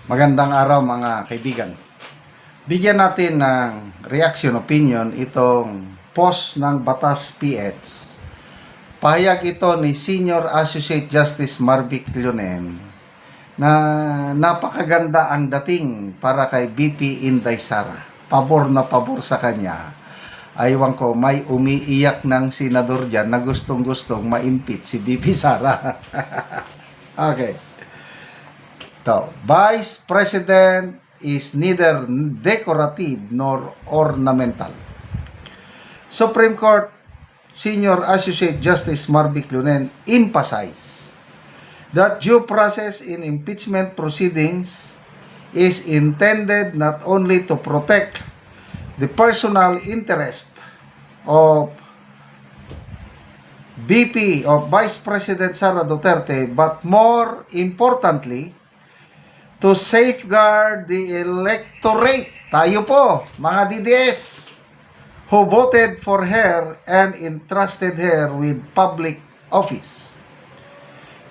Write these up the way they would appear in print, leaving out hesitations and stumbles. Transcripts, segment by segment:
Magandang araw mga kaibigan. Bigyan natin ng reaction opinion itong post ng Batas PH. Pahayag ito ni Senior Associate Justice Marvic Leonen na napakaganda ang dating para kay BP Inday Sara. Pabor na pabor sa kanya. Aywan ko, may umiiyak ng senador dyan na gustong-gustong ma-impeach si BP Sara. Okay. So, Vice President is neither decorative nor ornamental. Supreme Court Senior Associate Justice Marvic Leonen emphasized that due process in impeachment proceedings is intended not only to protect the personal interest of VP of Vice President Sara Duterte, but more importantly, to safeguard the electorate, tayo po, mga DDS, who voted for her and entrusted her with public office.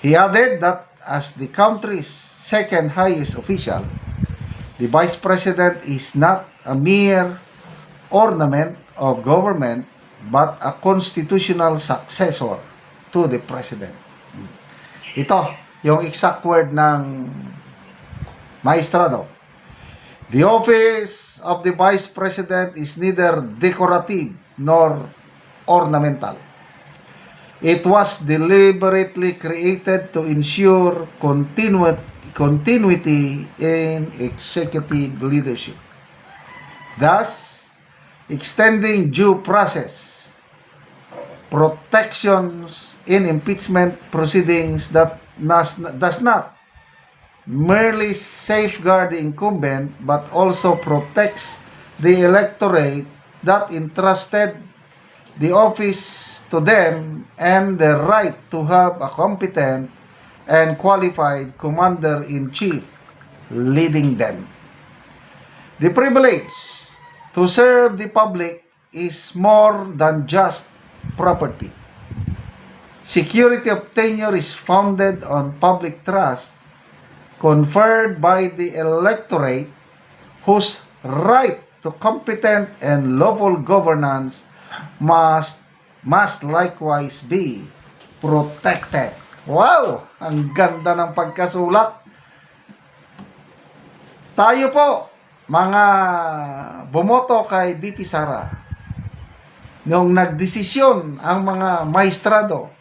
He added that as the country's second highest official, the Vice President is not a mere ornament of government, but a constitutional successor to the President. Ito, yung exact word ng Maestrado. The office of the Vice President is neither decorative nor ornamental. It was deliberately created to ensure continuity in executive leadership, thus extending due process protections in impeachment proceedings that does not merely safeguard the incumbent but also protects the electorate that entrusted the office to them and the right to have a competent and qualified commander-in-chief leading them. The privilege to serve the public is more than just property. Security of tenure is founded on public trust conferred by the electorate, whose right to competent and lawful governance must likewise be protected. Wow! Ang ganda ng pagkasulat. Tayo po, mga bumoto kay BP Sara, nung nagdesisyon ang mga maestrado,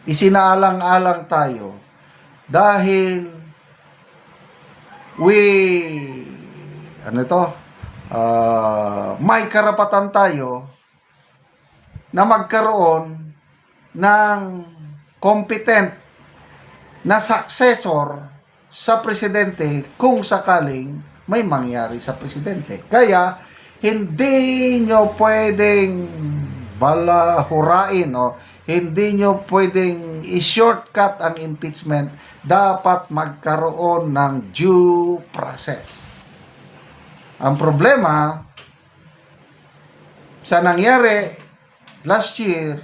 isinaalang-alang tayo dahil may karapatan tayo na magkaroon ng competent na successor sa presidente kung sakaling may mangyari sa presidente. Kaya, hindi nyo pwedeng balahurain o hindi nyo pwedeng i-shortcut ang impeachment. Dapat magkaroon ng due process. Ang problema sa nangyari last year,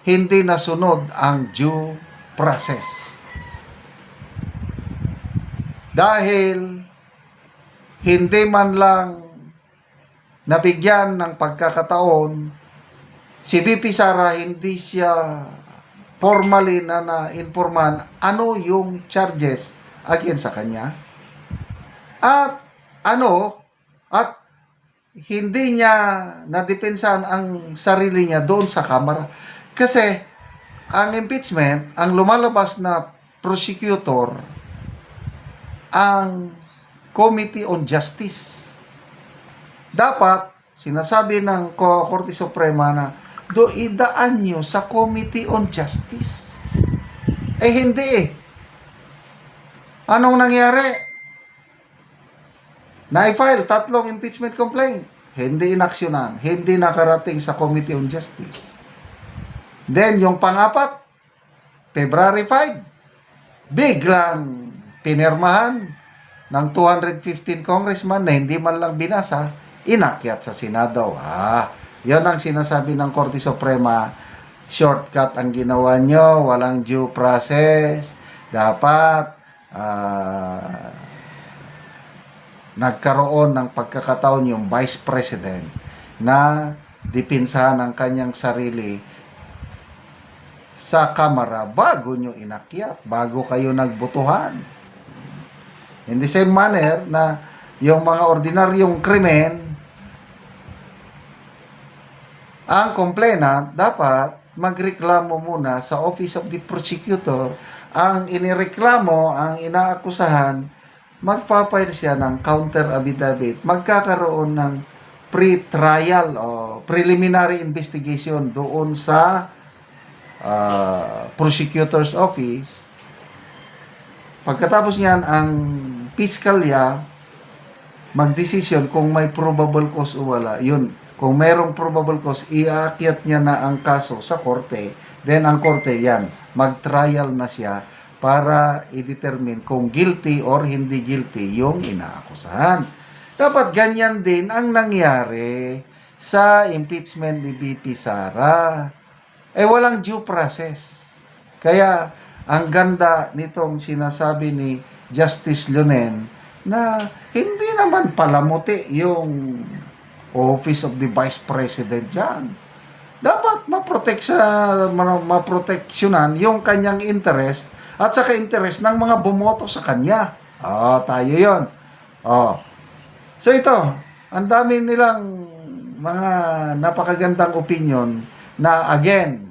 hindi nasunod ang due process. Dahil hindi man lang nabigyan ng pagkakataon, si BP Sara hindi siya formally na na-informan ano yung charges against sa kanya. At hindi niya nadepensahan ang sarili niya doon sa Kamara. Kasi ang impeachment, ang lumalabas na prosecutor, ang Committee on Justice. Dapat, sinasabi ng Korte Suprema na idaan nyo sa Committee on Justice. Hindi eh. Anong nangyari? Na-file 3 impeachment complaint. Hindi inaksyonan. Hindi nakarating sa Committee on Justice. Then, yung pang-4, February 5, biglang pinirmahan ng 215 congressman na hindi man lang binasa, inakyat sa Senado. Yan ang sinasabi ng Korte Suprema, shortcut ang ginawa nyo, walang due process, dapat nagkaroon ng pagkakataon yung Vice President na dipinsahan ang kanyang sarili sa kamera bago nyo inakyat, bago kayo nagbotohan. In the same manner na yung mga ordinaryong krimen, ang complainant dapat magreklamo muna sa Office of the Prosecutor. Ang inireklamo, ang inaakusahan, magpapile siya ng counter affidavit. Magkakaroon ng pre-trial o preliminary investigation doon sa prosecutor's office. Pagkatapos niyan, ang piskalya magdesisyon kung may probable cause o wala. Yun, kung merong probable cause, iakyat niya na ang kaso sa korte. Then ang korte, yan, mag-trial na siya para i-determine kung guilty or hindi guilty yung inaakusahan. Dapat ganyan din ang nangyari sa impeachment ni VP Sara. Walang due process. Kaya, ang ganda nitong sinasabi ni Justice Lonen na hindi naman palamuti yung Office of the Vice President dyan. Dapat maproteksyonan yung kanyang interest at saka interest ng mga bumoto sa kanya. Tayo yon. So ito, ang dami nilang mga napakagandang opinion na again,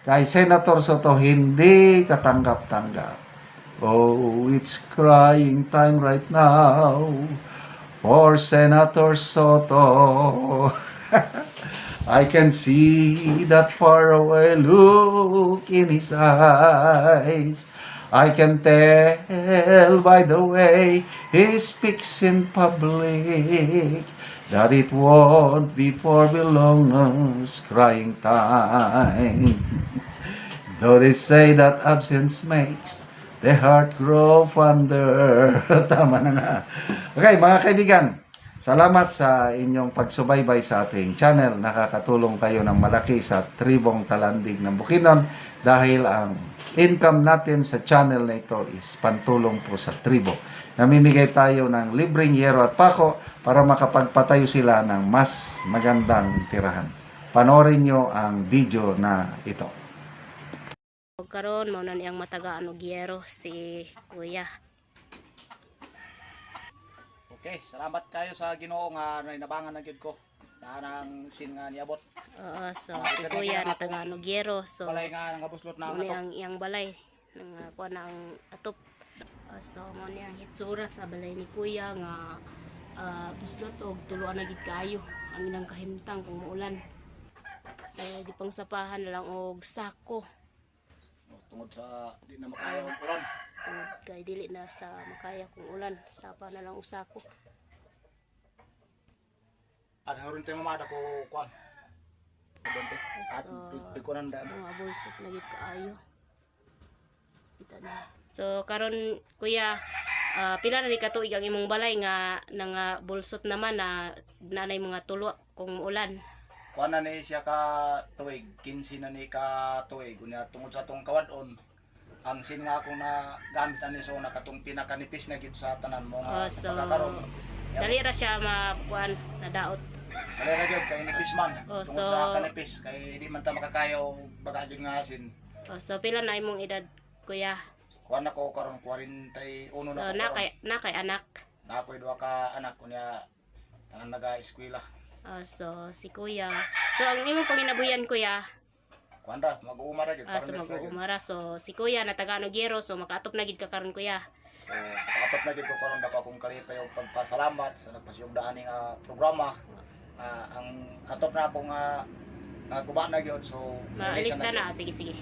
kay Senator Soto hindi katanggap-tanggap. Oh, it's crying time right now for Senator Soto. I can see that faraway look in his eyes. I can tell by the way he speaks in public that it won't be for belongers crying time. Though they say that absence makes the heart grow fonder. Tama na nga. Okay, mga kaibigan, salamat sa inyong pagsubaybay sa ating channel. Nakakatulong kayo ng malaki sa tribong talandig ng Bukidnon dahil ang income natin sa channel na ito is pantulong po sa tribo. Namimigay tayo ng libreng yero at pako para makapagpatayo sila ng mas magandang tirahan. Panoorin nyo ang video na ito. Karon mo na niyang matagaan og yero si Kuya. Okay, salamat kayo sa Ginoo nga nainabangan na gyud ko. Nang sin nga niabot. So si Kuya natagaan og yero. So Balay nga nangabuslot na mo ako. niyang iyang balay nang kuha na ang atop. So mo niyang hitsura sa balay ni Kuya nga buslot og tuluan na gid kaayo ang ilang kahimtang kung muulan. So di pang sapahan na lang og sako. Tungod sa di na makaya ang ulan. Kay dili na sa makaya kung ulan, sapa na lang og sako. At haron tayo mamada ko kuan. Kabente. At ikunan da. Mga bulsot na gid kaayo. Kita na. So karon Kuya, pila na ni katuig ang imong balay nga bulsot naman na nanay mga tulo kung ulan. Kuan na ni siya ka tuig, 15 na ni ka tuig unya tungod sa tong kawadon. Ang sin nga akong na gamit ani so nakatong pinakanipis na gid sa tanan mo nga So pagkakaroon. dali ra siya makuan na daot. Dali ra gyud kay nipis man. Tungod So sa kanipis kay di man ta makakayo baga gyud nga asin. so pila na imong edad Kuya? Kuan ako karon 41 So na ko. na kay anak. Na ako'y duha ka anak kunya tangan naga-eskwela. So si Kuya. So ang imong panginabuyan Kuya, Kuan ra mag-uumara gyud so next na gyud. mag-uumara. So si Kuya natagaan og yero so makaatop na gid ka karon Kuya. So patop na gyud ko karon dako akong kalipay og pagpasalamat sa nagpasiyugdaan ning programa. Ang atop na ako nga naguba na gyud so Maalista na. Sige, sige.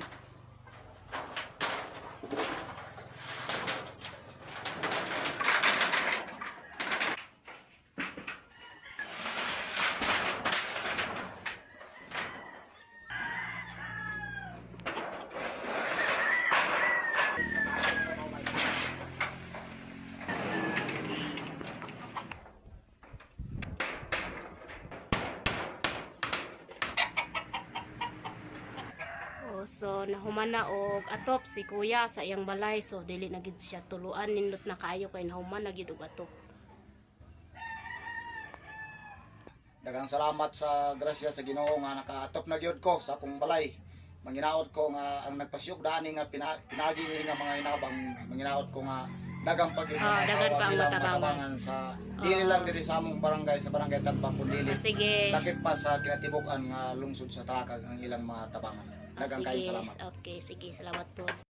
So nahuman na og atop si Kuya sa iyang balay. So dili na gid siya tuluan nindot na kaayo kay nahuman na gid og atop. Daghang salamat sa grasya sa Ginoo nga nakaatop na gyud ko sa akong balay. Manginaot ko nga ang nagpasyog dani nga pinagi ni nga mga hinabang, manginaot ko nga dagang pag dagan pa ang matabangan. sa dili lang diri sa among barangay, sa barangay Tambang kundi Sige. lakip pa sa kinatibukan nga lungsod sa Takag ang ilang mga tabangan. Dagang kayo Sige. salamat. Okay, sige. Salamat po.